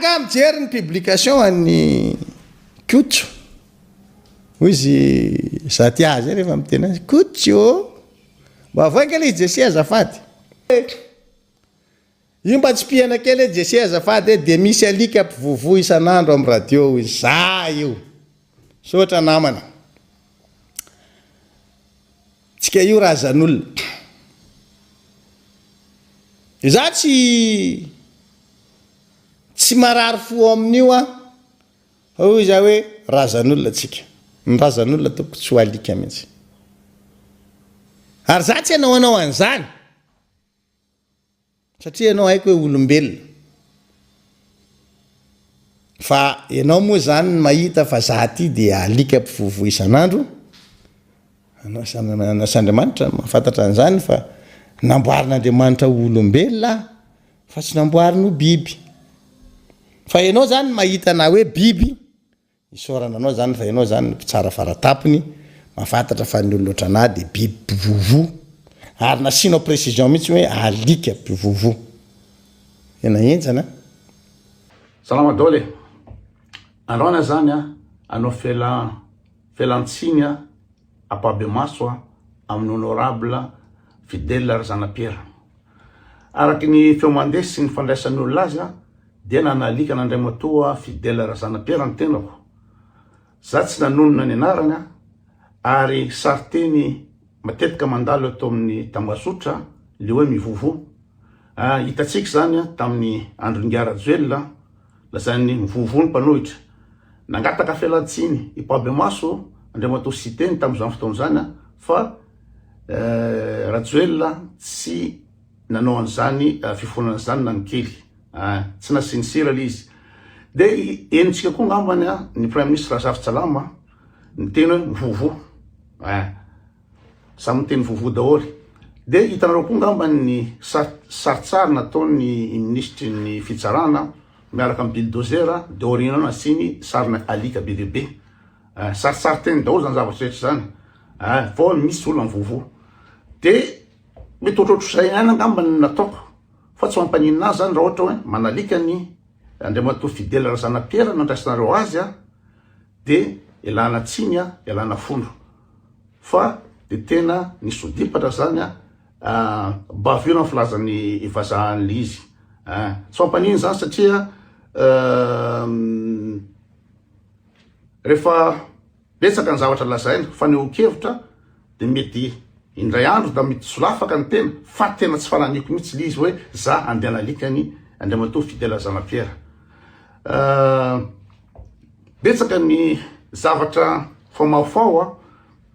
gaga mijery ny publication an'ny kotso hoy izy zaty azy rehefa mitena azy kotso mba voanka le jesse azafady io mba tsy piana kely jesse azafady de misy alika mpivovo isan'andro amin'ny radio izy za io sotra namana tsika io razan'olona za tsy marary fo amin'io a hoy za hoe razan'olona tsika ny razan'olona toko tsy ho alika mihitsy ary za tsy hanao an'izany satria ianao haiko hoe olombelona fa ianao moa zany mahita fa za ty de alika mpivovo isan'andro anas'Andriamanitra mahafantatra an'izany fa namboarin'Andriamanitra olombelona fa tsy namboariny biby fa ianao zany mahita na hoe biby isorana anao zany fa ianao zany tsara faratapony mahafantatra fa ny olona otrana de biby mpivovo ary nasinao précision mihitsy hoe alika mpivovo ena enjana salama dole androana zany a anao felantsiny a apabe maso a amin'ny honorable Fidèle Razanapierre araky ny feomandesy sy ny fandraisan'olona azy a dia nanalika n'Andriamatoa Fidèle Razanapierre ny tenako za tsy nanonona ny anarany ary sariteny matetika mandalo atao amin'ny tambazotra le hoe mivovo hitatsika zany tamin'ny andro ngara joelona lazany mivovo ny mpanohitra nangataka felantsiny ipabe maso Andriamatoa siteny tamin'izany fotoana zany fa rajoelona tsy nanao an'izany fifonana zany na ny kely tsy nasinisira le izy de enitsika koa ngambany ny premier ministre Razafintsalama ny teny hoe mivovo samy teny vovo daholy de hitanareo koa ngambany ny saritsary nataony ministry ny fitsarana miaraka amin'ny bulldozer de orina nasiny sarina alika be deaibe saritsary teny daholo zany zavatra rehetra zany vao misy olona mivovo de mety ohatrohatr'izay ihany ngambany nataoko fa tsy mampaninina azy zany raha ohatra hoe manalika ny Andriamatoa Fidèle Razanapierre nandraisanareo azy de ialana tsiny ialana fondro fa de tena ny sodipatra zany bavio filazany ivazahan'le izy tsy mampaniny zany satria rehefa betsaka ny zavatra lazaina fa neokevitra de mety indray andro da mety solafaka ny tena fa tena tsy fananiko mihitsy le izy hoe za andeha nalika ny Andriamatoa Fidèle Razanapierre betsaka ny zavatra famafao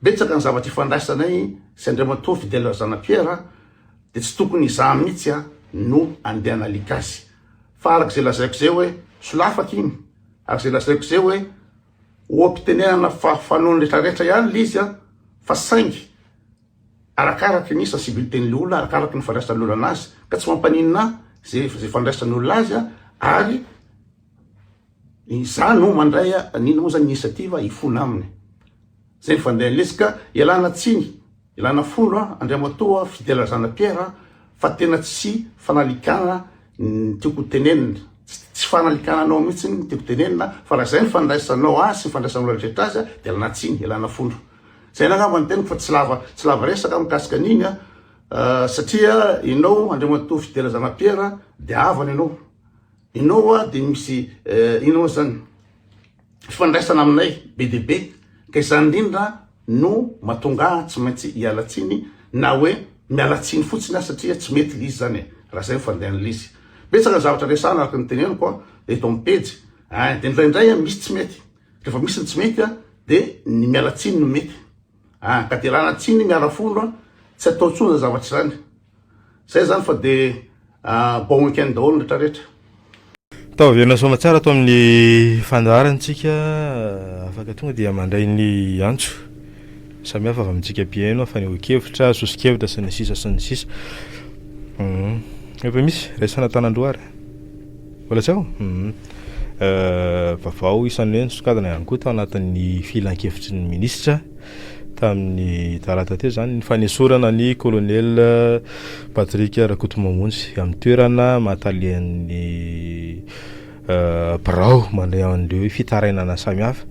betsaka ny zavatra ifandraisanay sy Andriamatoa Fidèle Razanapierre de tsy tokony za mihitsy no andeha nalika azy fa arak'izay lazaiko zay hoe solafaka iny arak'izay lazaiko zay hoe oampitenenana fanony rehetrarehetra ihany le izy fa saingy arakaraky ny sensibilité-n'le olona arakaraky ny fandraisan'ny olona anazy ka tsy mampaninina zay fandraisan'ny olona azy ary za no mandray nino moa zany initiative ifona aminy zay ny fandeha lesika ialana tsiny ialana fondro Andriamatoa Fidèle Razanapierre fa tena tsy fanalikana tiako tenenina tsy fanalikana anao mihitsy ny tiako tenenina fa raha zay ny fandraisanao azy sy fandraisan'olona rehetra azy de ialana tsiny ialana fondro zay nangamba ny teniko fa tsy lava resaka mikasika an'iny satria ianao Andriamatoa Fidèle Razanapierre de avany ianao de misy ino zany fifandraisana aminay be deaibe ka izany indrindra no mahatonga tsy maintsy ialatsiny na hoe mialatsiny fotsiny satria tsy mety le izy zany raha zay fandehan'le izy betsaka zavatra resana araka ny teneniko eto amin'ny pejy de indraindray misy tsy mety rehefa misy ny tsy mety de ny mialatsiny no mety ka de lana tsiny miala fondro tsy atao tsona zavatra zany zay zany fa de bon week-end daholo rehetra rehetra taoviana soma tsara atao amin'ny fandaharantsika afaka tonga dia mandray ny antso samy hafa avy amintsika piano fa ny okevitra sosikevitra sy ny sisa efa misy raisana tanandroary mbola tsy ao vavao isan'ny hoe sokadana ihany koa tao anatin'ny filan-kevitry ny ministra tamin'ny talata teo zany ny fanesorana ny colonel Patrick Rakotomamonjy amin'ny toerana mahatalian'ny birao mandray an'ireo fitarainana samihafa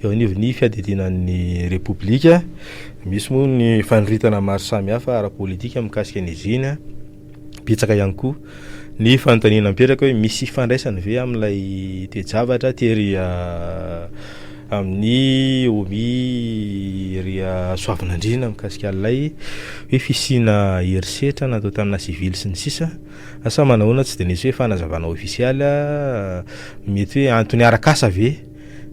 eo anivon'ny fiadidinan'ny repoblika. Misy moa ny fanoritana maro samihafa ara-politika mikasika an'izy iny, betsaka ihany koa ny fanontaniana mipetraka hoe misy ifandraisany ve amin'ilay toe-javatra tery amin'ny omi ry Soavinandriana mikasika an'ilay hoe fisina herisetra natao tamina sivily sy ny sisa. Asa manahoana tsy de nisy hoe fanazavana ofisialy mety hoe antony arakasa ve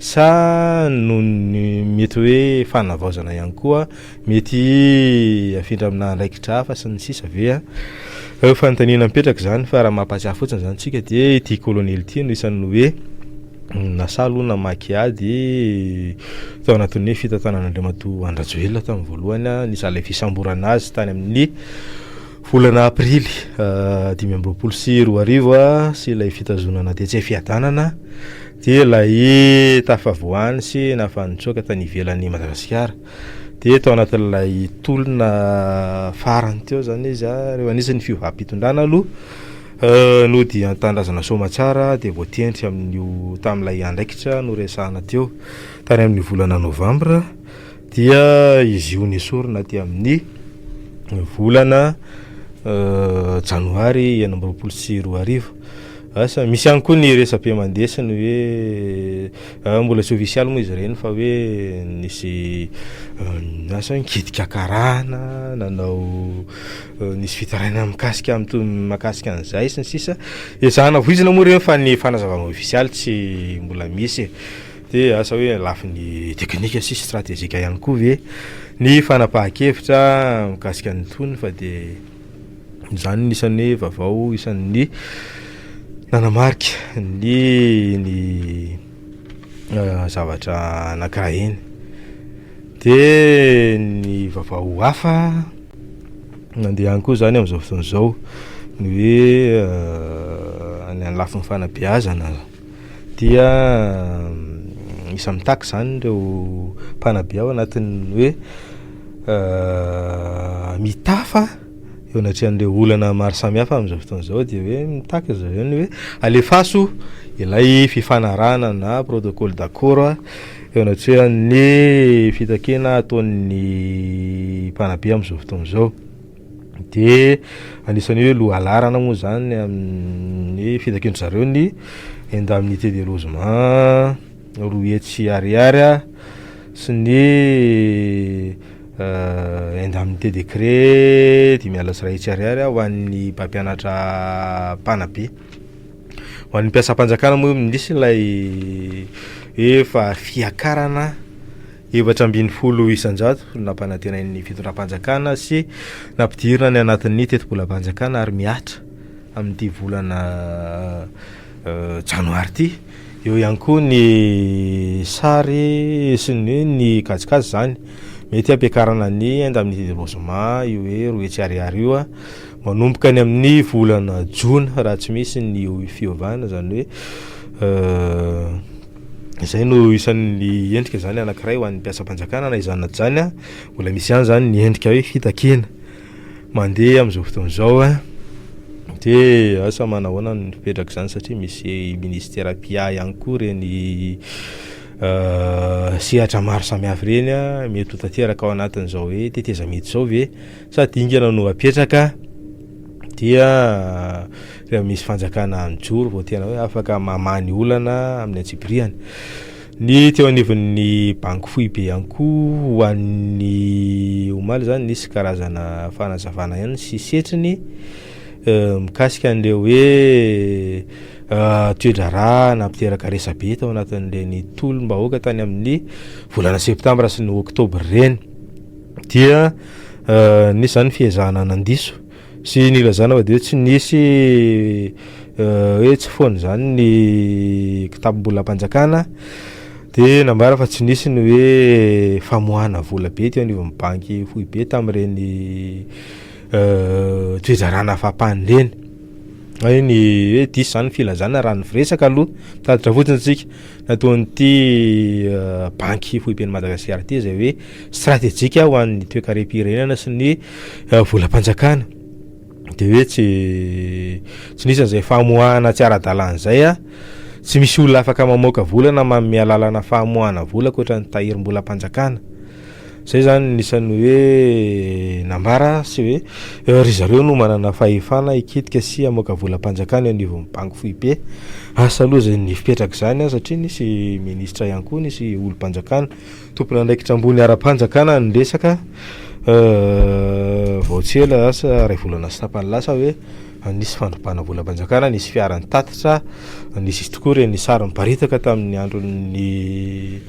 sa no mety hoe fanavaozana ihany koa, mety afindra amina andraikitra hafa sy ny sisa ve fanontaniana mipetraka zany. Fa raha mampatsiahy fotsiny zany tsika de ity kolonely ity no isan'ny hoe nasalo namaky ady tao anatin'ny fitantanan'Andriamatoa Andrajoelina tamin'ny voalohany, nisy ilay fisamborana azy tany amin'ny volana aprily 2024 sy ilay fitazonana de tsy fiadanana de ilay tafavoany sy nafanitsoaka tany ivelan'ny Madagasikara. De tao anatin'ilay tolona farany teo zany izy reo anisan'ny fiovam-pitondrana aloha no dia an-tanindrazana Soamatsara de voatendry amin'io tamin'ilay andraikitra no resahana teo tany amin'ny volana novambra, dia izy io nisorona ty amin'ny volana janoary 2024. Asa misy ihany koa ny resam-piamandesany hoe mbola tsy ofisialy moa izy ireny fa hoe nisy asa nikidika karana nanao nisy fitaraina mikasika makasika an'izay sy ny sisa ezahana voizina moa reny fa ny fanazavana ofisialy tsy mbola misy de asa hoe lafin'ny teknika sy stratégique ihany koa ve ny fanapahan-kevitra mikasika ny tony. Fa de zany nisan'ny vaovao isan'ny nanamarika ny zavatra anankiray iny. De ny vaovao hafa nandeha ihany koa zany amin'izao fotoana izao ny hoe any amin'ny lafin'ny fanabeazana dia isa mitaky zany ireo mpanabe ao anatin'ny hoe mitafa eo anatrehan'ireo olana maro samihafa amin'izao fotoana izao de hoe mitaky zareo ny hoe alefaso ilay fifanarana na protocole d'accord eo anatrehan'ny fitakena ataon'ny mpanabe amin'izao fotoana izao. De anisan'ny hoe lohalarana moa zany amin'ny fitakendry zareo ny indemnité de logement roa hetsy ariary sy ny indemnité décret 5 hetsy ariary ho an'ny mpampianatra mpanabe. Ho an'ny mpiasam-panjakana moa misy ilay efa fiakarana 720 isan-jato nampanantenain'ny fitondram-panjakana sy nampidirina ny anatin'ny teti-bolam-panjakana ary miatra amin'ity volana janoary ity. Eo ihany koa ny sary sy ny kajikajy zany mety ampiakarana ny indemnité de logement io hoe roa hetsy ariary io manomboka ny amin'ny volana jona raha tsy misy ny fiovana zany hoe izay no isan'ny endrika zany anankiray ho an'ny mpiasam-panjakana na izany zany mbola misy ihany zany ny endrika hoe fitakena mandeha amin'izao fotoana izao de asa manahoana ny fipetraka zany satria misy ministera pia ihany koa reny sehatra maro samihafa reny mety ho tanteraka ao anatin'izao hoe teteza mety zao ve sady ingana no apetraka dia rehefa misy fanjakana mijoro vao tena hoe afaka mamany olana amin'ny antsipriany. Ny teo anivon'ny banky foibe ihany koa ho an'ny omaly zany nisy karazana fanazavana ihany sy setriny mikasika an'ireo hoe toe-draharaha nampiteraka resabe tao anatin'ireny tolom-bahoaka tany amin'ny volana septambra sy ny oktobra reny. Dia nisy zany fiezahana nandiso sy nilazana fa de tsy nisy hoe tsy foana zany ny kitapo-bolam-panjakana de nambara fa tsy nisy ny hoe famoahana vola be teo anivon'ny banky foibe tamin'ireny toe-draharaha fampany reny. Ay ny hoe diso zany filazana raha ny firesaka aloha mitaditra fotsiny tsika nataon'ity banky foiben'ny Madagasikara ity zay hoe stratégique ho an'ny toe-karem-pirenena sy ny volam-panjakana de hoe tsy nisy an'izay famoahana tsy ara-dalàna zay tsy misy olona afaka mamoaka vola na manome alalana fahamoahana vola koatra ny tahirim-bola am-panjakana. Zay zany nisan'ny hoe nambara sy hoe ry zareo no manana fahefana ikitika sy amoaka vola am-panjakana anivon'ny banky foibe. Asa aloha zay nifipetraka zany satria nisy ministra ihany koa nisy olo-mpanjakana tompona andraikitra ambony ara-panjakana nresaka vaotsela asa ray volana sy tapany lasa hoe nisy fandropana vola am-panjakana, nisy fiarany tatitra, nisy izy tokoa reny sary miparitaka tamin'ny andron'ny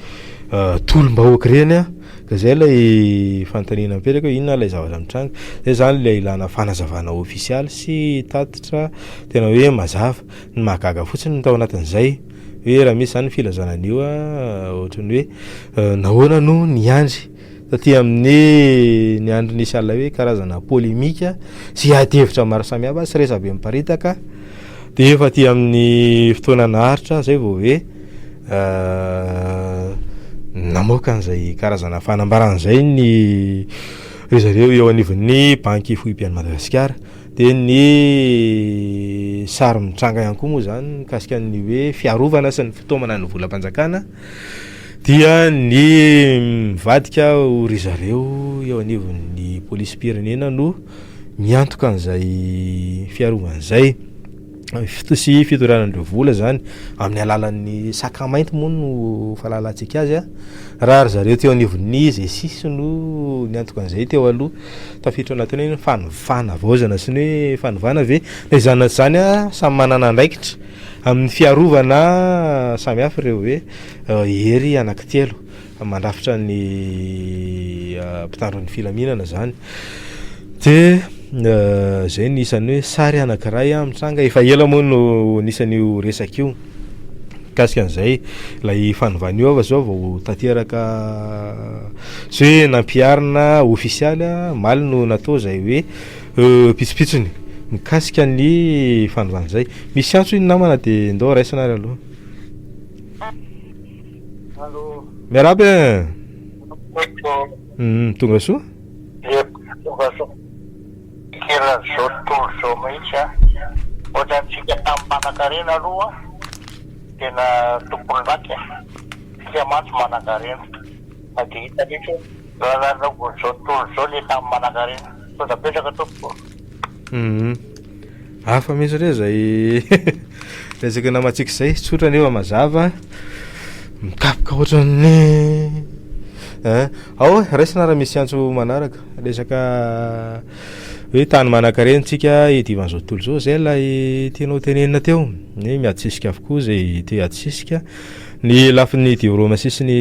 tolom-bahoaka reny a, ka zay lay fanontaniana mipetraka hoe inona lay zavatra mitranga. Zay zany lay ilana fanazavana ofisialy sy tatitra tena hoe mazava ny mahagaga fotsiny ny tao anatin'izay hoe raha misy zany filazana an'io ohatrany hoe nahoana no niandry taty amin'ny ny andro nisy alina hoe karazana polémika sy ady-hevitra maro samihafa sy resabe miparitaka de efa ty amin'ny fotoana naharitra zay vao hoe namoaka an'izay karazana fanambaran'izay ny ry zareo eo anivon'ny banky foibe an'i Madagasikara. De ny sary mitranga ihany koa moa zany mikasika ny hoe fiarovana sy ny fitaomana ny vola am-panjakana dia ny mivadika ry zareo eo anivon'ny polisy pirenena no miantoka an'izay fiarovana izay sy fitoranandreo vola zany amin'ny alalan'ny sakamainty moa no fahalalantsika azy a. Raha ry zareo teo anivon'ny G6 no niantoka an'izay teo aloha tafiditra anatiny hoe fanavaozana sy ny hoe fanovana ve izany zany a samy manana andraikitra amin'ny fiarovana samihafa ireo hoe hery anankitelo mandrafitra ny mpitandron'ny filaminana zany. De zay nisan'ny hoe sary anankiray mitranga efa ela moa no nisan'io resaka io kasika an'izay lay fanovana io ava zao vao tanteraka sy hoe nampiarina ofisialy maly no natao zay hoe pitsopitsony mikasika ny fanovana zay. Misy antso iny namana de ndao raisana ary aloha. Miaraby tonga soa kela zao tontolo zao mihitsy a ohatrantsika tamin'ny manan-karena aloha tena tompony laky sia matsy manan-karena na de hita mihitsy raha zao tontolo zao le tamin'ny manan-karena so da petraka tompoko. Hafa misy re zay resaka namatsika izay tsotra nefa mazava mikapoka ohatran'ny ao raisina raha misy antso manaraka resaka hoe tany manan-karentsika idivan'izao tontolo zao zay lay tianao tenenina teo ny miadisisika avokoa zay te adisisika ny lafin'ny dioroma sisy ny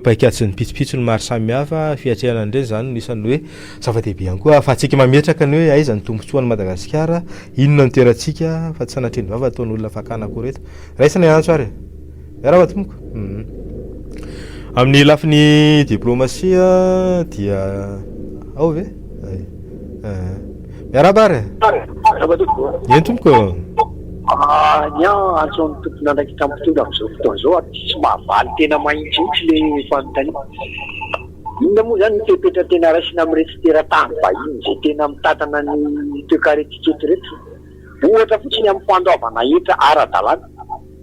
paikady sy ny pitsopitso ny maro samihafa fiatrehana andreny zany nisan'ny hoe zava-dehibe ihany koa afahantsika mametraka ny hoe aiza ny tombontsoan'ny Madagasikara inona ny toerantsika fa tsy sanatreny vava ataon'olona fakana koa reto raisina antso ary miaraba tompoko. Amin'ny lafin'ny diplomasia dia ao ve miaraba ary eny tompoko. Ny antson'ny tompony andraikitra mpitondra am'izao fotoana zao tsy mahavaly tena mahitsitsy le fanontaniana. Inona moa zany nitepetra tena raisina amin'iretsy teratany vahiny zay tena mitatana ny toekaretikety reto. Ohatra fotsiny amin'ny fandoavana heta ara-dalàna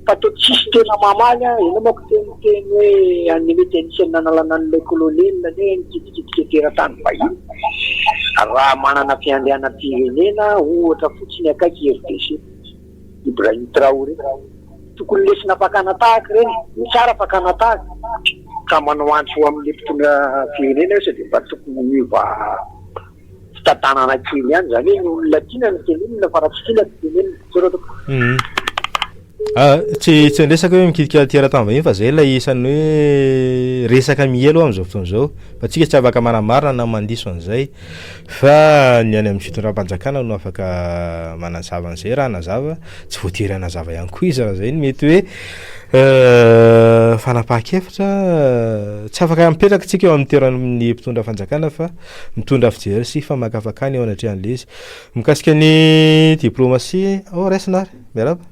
fa to tsisy tena mamaly a ena mako teniteny hoe anymety anisany nanalana an'ilay kolonelina ne nikitikitike teratany vahiny. Raha manana fiandriana pirenena ohatra fotsiny akaiky RDC Ibrahim Traoré tokony lesina fakana tahaka reny ny tsara fakana tahaka ka manao antso amin'le mpitondra firenena io sady mba tokony miova fitantanana kely ihany zany hoe ny olona tiana ny tenenina fa raha tsy tiana ny tenenina sorotoko. Tsy andresaka hoe mikitika teratany vahiny fa zay lay isan'ny hoe resaka mielo amin'izao fotoana zao fa tsika tsy afaka manamarina na mandiso an'izay fa ny any amin'ny fitondram-panjakana no afaka manazava an'izay raha nazava tsy voatery anazava ihany koa izy raha zay ny mety hoe fanapaha-kevitra tsy afaka mipetraka tsika eo amin'ny toeran'ny mpitondra fanjakana fa mitondra fijery sy famakafakany eo anatrehan'le izy mikasika ny diplomasia ao raisina ary miaraba.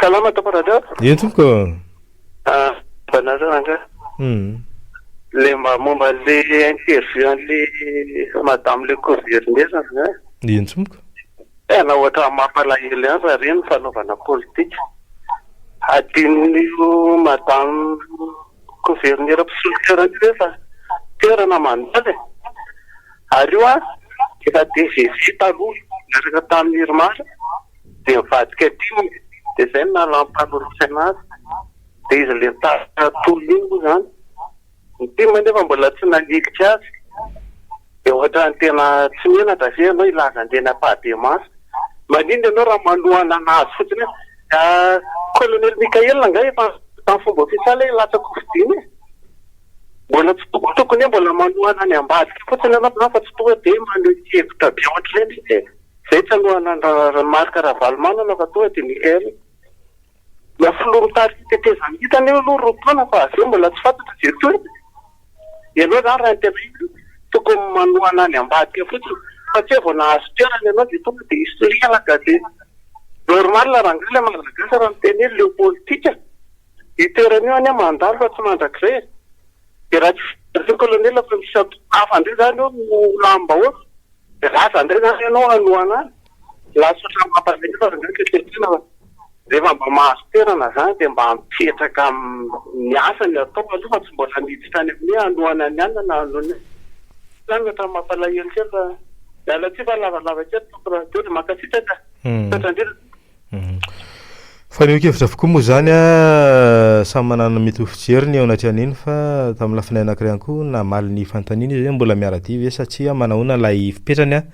Salama tompona eny tompoko. Banareo anga le momba le interview an'le madame le gouverneur eny tompoko. tena ohatra mampalahelo ihany raha reny fanaovana politika. Adin'io madame gouverneur mpisolonterany rehefa toerana mandady ary io efa DVV taloha naraka tamin'ny Irmara dia mivadika aty dia izay nalampanorosana azy dia izy le tolongo zany ny tima nefa mbola tsy nanikitra azy dia ohatra ny tena tsy menatra ve ianao ilazan-tena Pademasa manindry ianao raha manohana anazy fotsiny colonel Mikael nga efa tamin'ny fomba ofisialy latsaka fidiny mbola tsy tokony mbola manohana ny ambadika fotsiny ianao fa tsy tonga dia maneho hevitra be ohatr'ireny dia zay tsy anohana marika Ravalomanana fa tonga dia Mikael filoha mitary tetezany hitany eo aloha rotaona fa avy eo mbola tsy fantatra zay toy ianao zany raha ny tena io tokony manohana ny ambadika fotsiny fa tsy vao nahazo toerana ianao dia tonga dia historialaka dia normal raha ngala malagasy raha miteny hoe leo politika itoerana io any mandalo fa tsy mandrakizay dia raha tsy colonel fa misy hafa ndray zany eo lambahoaka dia lasa ndray zany ianao anohana azy lasotra mampalahelo fa ngaka tetena rehefa mba mahazo toerana zany dia mba mipetraka miasa ny atao aloha fa tsy mbola miditra any amin'ny anohana ny anna na anohana zany ohatra mampalahelo kely fa miala tsy fa lavalava kely tokony dia makasitraka toetrandrena. Fa ny kevitra avokoa moa zany samy manana mitovy fijeriny ao anatrany iny fa tamin'ny lafiny anankiray ihany koa namaly ny fanontaniana izy mbola miaradia ve satria manahoana ilay fipetrany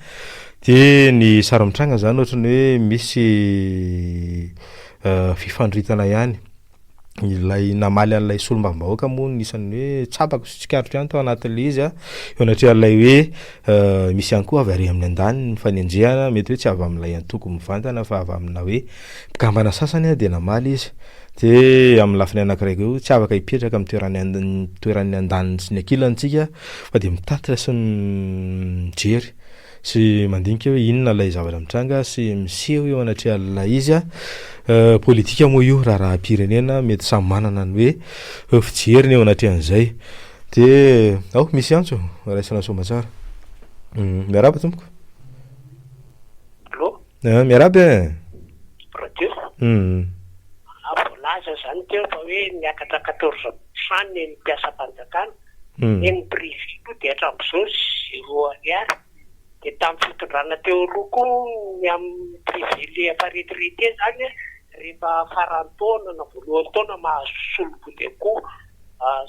dia ny saramitranga zany ohatrany hoe misy fifandritana ihany ilay namaly an'ilay solombavambahoaka moa nisan'ny hoe tsapako sy tsikaritro ihany tao anatin'ilay izy eo anatrian'ilay hoe misy ihany koa avy ary amin'ny andany ny fanenjehana mety hoe tsy avy amin'ilay antoko mivantana fa avy amina hoe mpikambana sasany dia namaly izy dia amin'ny lafiny anankiray keo tsy afaka hipetraka amin'ny toeran'ny andaniny sy ny ankilantsika fa dia mitatitra sy mijery sy mandinika hoe inona ilay zavatra mitranga sy miseho eo anatrian'ilay izy politika moa io raha pirenena mety samy manana ny hoe fijeriny eo anatrian'izay dia misy antso raisana somatsara miaraba tompoko miaraba volaza zany teo fa hoe niakatra 14 trany ny mpiasa-panjakana ny privé koa dia hatram'izao 0 ariary dia tamin'ny fitondrana teo aloha koa ny amin'ny privé le efa-retraité zany rehefa farantaona na voalohany taona mahazo solobody koa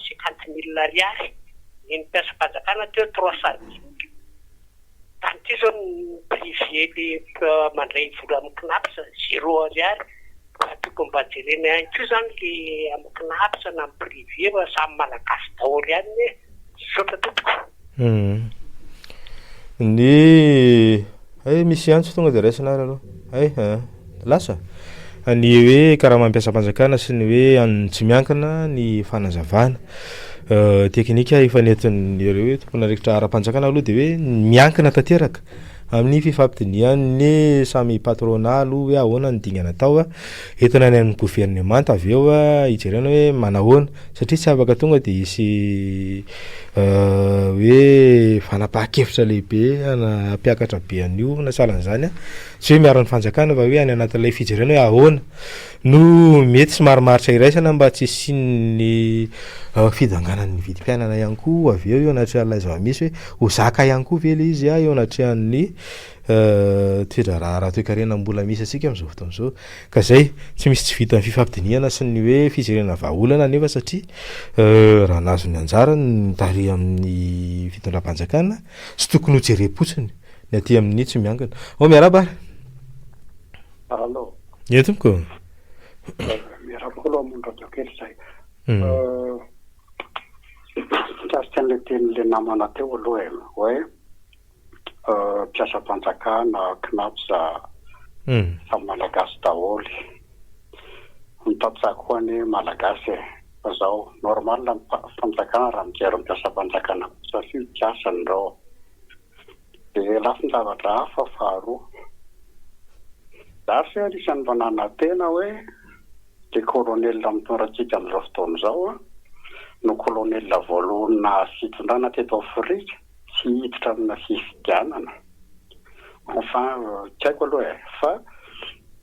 50 000 ariary ny mpiasa-panjakana teo 300 000 tany ty zao ny privé le mandray vola amin'ny knapsa 0 ariary fa tokony mba jerena ihany koa zany le amin'ny knapsa na amin'ny privé fa samy malagasy daholo ihany hoe saotra tompoko ny misy antso tonga dia raisinary aloha lasa ny hoe karaha mampiasa-panjakana sy ny hoe tsy miankina ny fanazavana teknika ifanentin'ireo hoe tompona rekitra ara-panjakana aloha dia hoe miankina tanteraka amin'ny fifampidiniany samy patronat aloha hoe ahoana ny dingana atao entina ny amin'ny gouvernement avy eo hijerena hoe manahoana satria tsy afaka tonga dia hisy hoe fanapahan-kevitra lehibe ampiakatra be an'io na salan'izany tsy hoe miaro ny fanjakana fa hoe any anatin'ilay fijerena hoe ahoana no mety sy marimaritra iraisana mba tsy sinny fidanganan'ny vidim-piainana ihany koa avy eo anatrian'ilay zava-misy hoe ho zaka ihany koa vely izy eo anatrian'ny toetra raha toe-karena mbola misy atsika amin'izao fotoan'izao ka zay tsy misy tsy vita ny fifampidiniana sy ny hoe fijerena vahaolana nefa satria raha nazo ny anjara ny tary amin'ny fitondram-panjakana sy tokony ho jerem-potsiny ny aty amin'ny tsy miangana miaraba tompoko miarabolo amondradio kely zay tsarotsan'le tenyle namana teo aloha hoe mpiasa-panjakana knapsa samy malagasy daholy mitatitsako koa ny malagasy fa zao normal fanjakana raha mijery mpiasa-panjakana kosa fipiasany reo dia lafiny zavatra hafa faharoa zary se anisan'ny manana tena hoe le kolonelina mitondratsika amin'izao fotoana izao no kolonelina voalohany na fitondrana teto Afrika tsy hiditra amina fifidianana fa tsy haiko aloha e fa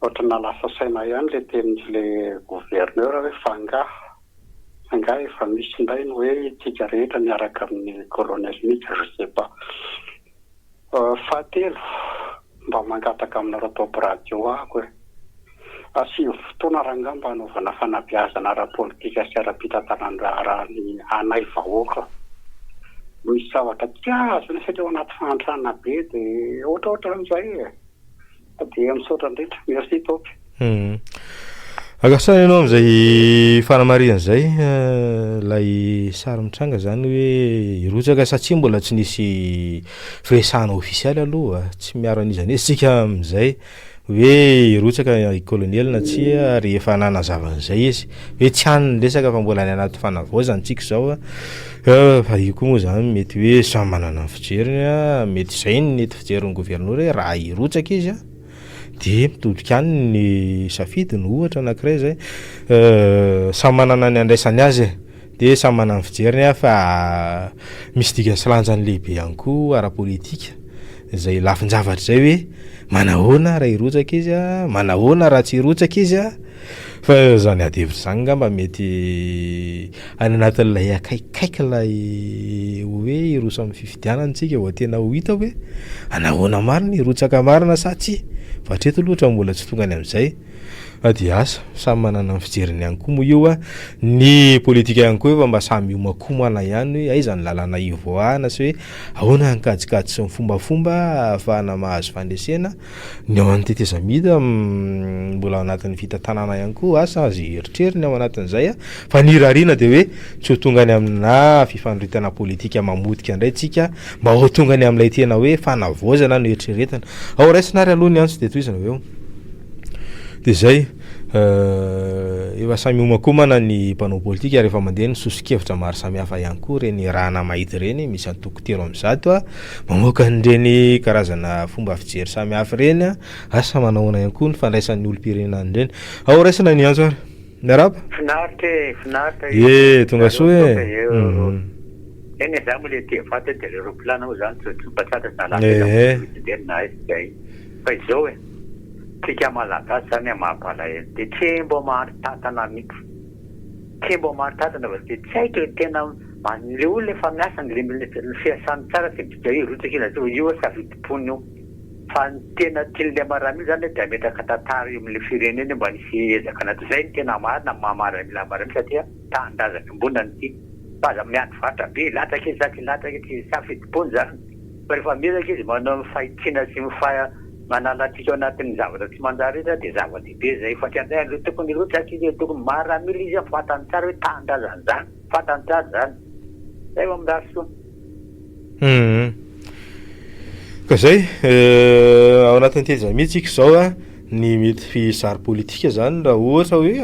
ohatra nalasa saina ihany le tenin'le gouverneur hoe fanga efa misy indray ny hoe tsika rehetra miaraka amin'ny colonel mihitsy je sais pas fahatelo mba mangataka aminareo atao radio ako e asio fotoana raha ngamba anaovana fanabeazana ara-politika sy ara-pitantanandraha ny anay vahoaka misy zavatra tiazona satria ao anaty fantrana be dia ohatraohatra an'izay e dia misaotra indrindra merci topy akasana ianao amin'izay fanamarina izay lay sary mitranga zany hoe irotsaka satria mbola tsy nisy firesahana ofisialy aloha tsy miaro an'izany sika amin'izay hoe irotsaka colonel na tsia rehefa nanazavana izay izy hoe tsy haniny resaka fa mbola ny anaty fanavaozany tsika zao fa io koa moa zany mety hoe samy manana ny fijeriny mety izay ny nety fijerin'ny gouverneur hoe raha irotsaka izy dia mitodika any ny safidiny ohatra anankiray zay samy manana ny andraisany azy dia samy manana ny fijeriny fa misy dikany sy lanjany lehibe ihany koa ara-politika izay lafin-javatra zay hoe manahoana raha irotsaka izy manahoana raha tsy irotsaka izy fa zany adevitra zany ngamba mety any anatin'ilay akaikikaiky lay hoe iroso amin'ny fifidianantsika vao tena ho hita hoe anahoana marina irotsaka marina sa tsy fa hatreto loatra mbola tsy tonga any amin'izay dia asa samy manana ny fijeriny ihany koa moa io ny politika ihany koa efa mba samy omakomana ihany hoe aiza ny lalana ivoahana sy hoe ahoana nikajikajy sy ny fombafomba ahafahana mahazo fandresena ny ao an'ny tetezamida mbola ao anatin'ny fitantanana ihany koa asa azy eritreriny ao anatin'izay fa ny rarina dia hoe tsy ho tonga any amina fifandritana politika mamotika indray tsika mba ho tonga any amin'ilay tena hoe fanavoazana no eritreretana ao raisinary aloha ny antso dia toizana eo dia zay efa samy omakomana ny mpanao politika rehefa mandeha ny sosikevitra maro samihafa ihany koa reny rahana mahity reny misy antoko telo am'zato mamoaka nyreny karazana fomba fijery samihafa reny asa manahoana ihany koa ny fandraisan'ny olom-pirenany reny ao raisina ny anjo ary miaraba finaritra tonga soa eny za moa le tia fata dia le ropilana ao zany tsobatsatra zaladerina zay fa izao e tsika malagasy zany mampalahelo dia tsy mbo maharitantana mihitsy tsy mbo maharitantana fa dia tsy haiko tena le olona efa miasa le fiasany tsara tsy bika irotsaka ina zao io safidim-pony io fa ny tena tian'le maramila zany dia ametraka tantara io amin'le fireneny mba nisy ezaka anaty zay ny tena marina mahamaramila maramila satria tanindrazaka ambonany ty faza miandro vatra be latraka izy saky latraka izy safidim-pony zany fa rehefa mezaka izy manao fahitsiana sy manala atsika anatin'ny zavatra tsy manjary izy dia zava-dehibe zay fa tianzay le tokony irotsaka izy tokony maramila izy fatany tsara hoe tanindrazany zany fatany tsara zany zay eo amin'dary soa ka zay ao anatin'ny tezamitsika zao ny mety fizary politika zany raha ohatra hoe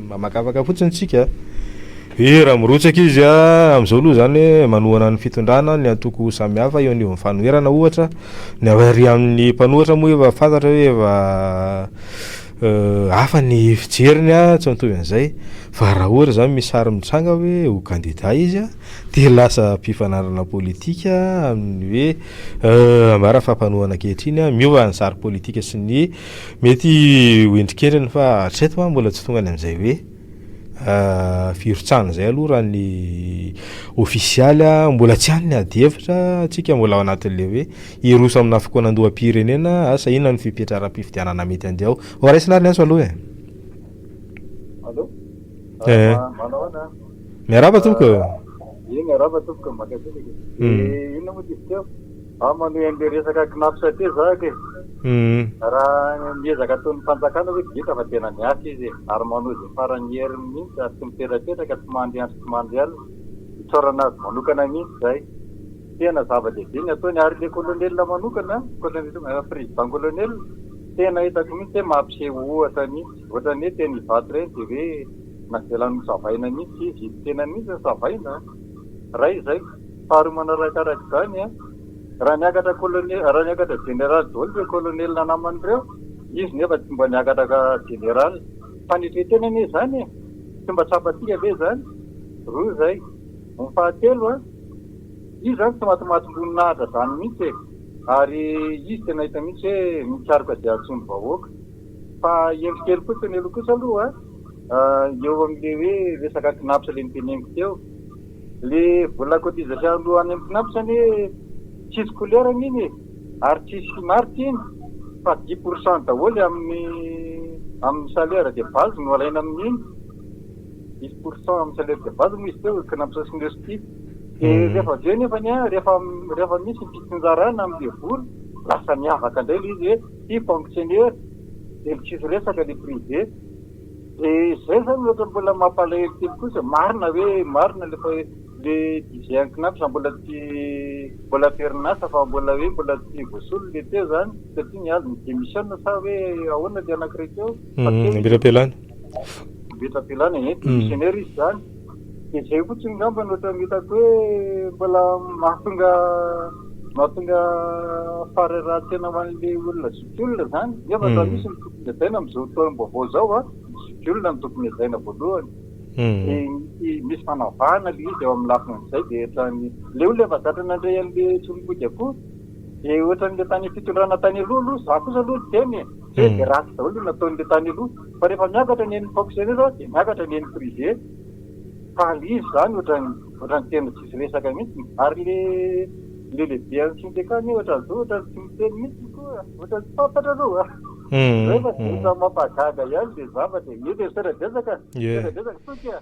mamakafaka fotsiny tsika hoe raha mirotsaka izy amin'izao aloha zany hoe manohana ny fitondrana ny antoko samihafa eo an'io fanoherana ohatra ny ary amin'ny mpanohatra moa efa fantatra hoe efa hafa ny fijeriny tsy mitovy an'izay fa raha ohatra zany misy sary mitranga hoe ho kandida izy dia lasa mpifanarana politika amin'ny hoe mara fampanohana ankehitriny miova ny sary politika sy ny mety ho endrikendriny fa hatreto mbola tsy tonga any amin'izay hoe firotsana zay aloha raha ny ofisialy mbola tsy hany ny adevitra tsika mbola ao anatin'le hoe iroso amina fikoanandoham-pirenena asa inona ny fipetraram-pifidianana mety andeha ao raisinary ny anso aloha miaraba tomboka miaraba tomboka makasinaky inona moa izy teo manohy an'le resaka kinapsa ty zaka raha miezaka ataon'ny fanjakana hoe vita fa tena miasa izy ary manohy zay farany heriny mihitsy ary tsy miperapetraka tsy mandeha andro tsy mandeha aly itsorana azy manokana mihitsy zay tena zava-dehibe ny ataony ary le kolonelina manokana président kolonel tena hitako mihitsy hoe mampiseho ohatra mihitsy ohatrany hoe tena hivaty reny dia hoe navelany zavaina mihitsy izy tena mihitsy ny zavaina raha izay faharoa manarakarak' zany raha niakatra kolonel raha niakatra général daoly le kolonelina naman'ireo izy nefa tsy mba niakatra général fanitretenany zany tsy mba trapatika be zany roa zay ny fahatelo izy zany tsy matimatim-boninahitra zany mihitsy ary izy tena hita mihitsy hoe mikaroka dia atsony vahoaka fa endrikely koa teny aloha kosa aloha eo amin'le hoe resaka knapsa le niteneniko teo le vola cotisation aloha any amin'ny knapsa zany hoe tsisy couleur iny ary tsisy marque iny fa 10% daholo amin'ny salaire de base no alaina amin'iny 10% amin'ny salaire de base moa izy teo knapsa synerski rehefa aveo nefany rehefa misy fitonjarana amin'le vola lasa miavaka indray le izy hoe ty fonctionnaire de tsisy resaka le privé de zay zany ohatra mbola mampalahelo kely kosa marina lefa le disait knapsa mbola perinasa fa mbola tsy voasolo le teo zany satria niazo ny démission sa hoe ahoana le anankiray teo betapelana démissionnaire izy zany de zay fotsiny ngamba ny ohatra mitako hoe mbola mahatonga fareratsena hoan'le olona zokiolona zany nefa raha misy ny tokony azaina am'izao taom-baovao zao zokiolona ny tokony azaina voalohany misy fanavahana le izy eo amin'ny lafin'izay de ohatrany le olona efa zatra nandray an'le tsolombody akoho de ohatran'le tany fitondrana tany aloha za kosa aloha teny de ratsy daholo nataon'le tany aloha fa rehefa miakatra ny an'ny fonctionnaire de miakatra ny an'ny privé fa le izy zany ohatrany tena tsisy resaka mihitsy ary le lehibe any syndicany ohatrany zao ohatrany tsy miteny mihitsy koa ohatrany tsy fantatra aloha rehefa sa mampagaga ihany le zavatra iny sera-desaka toka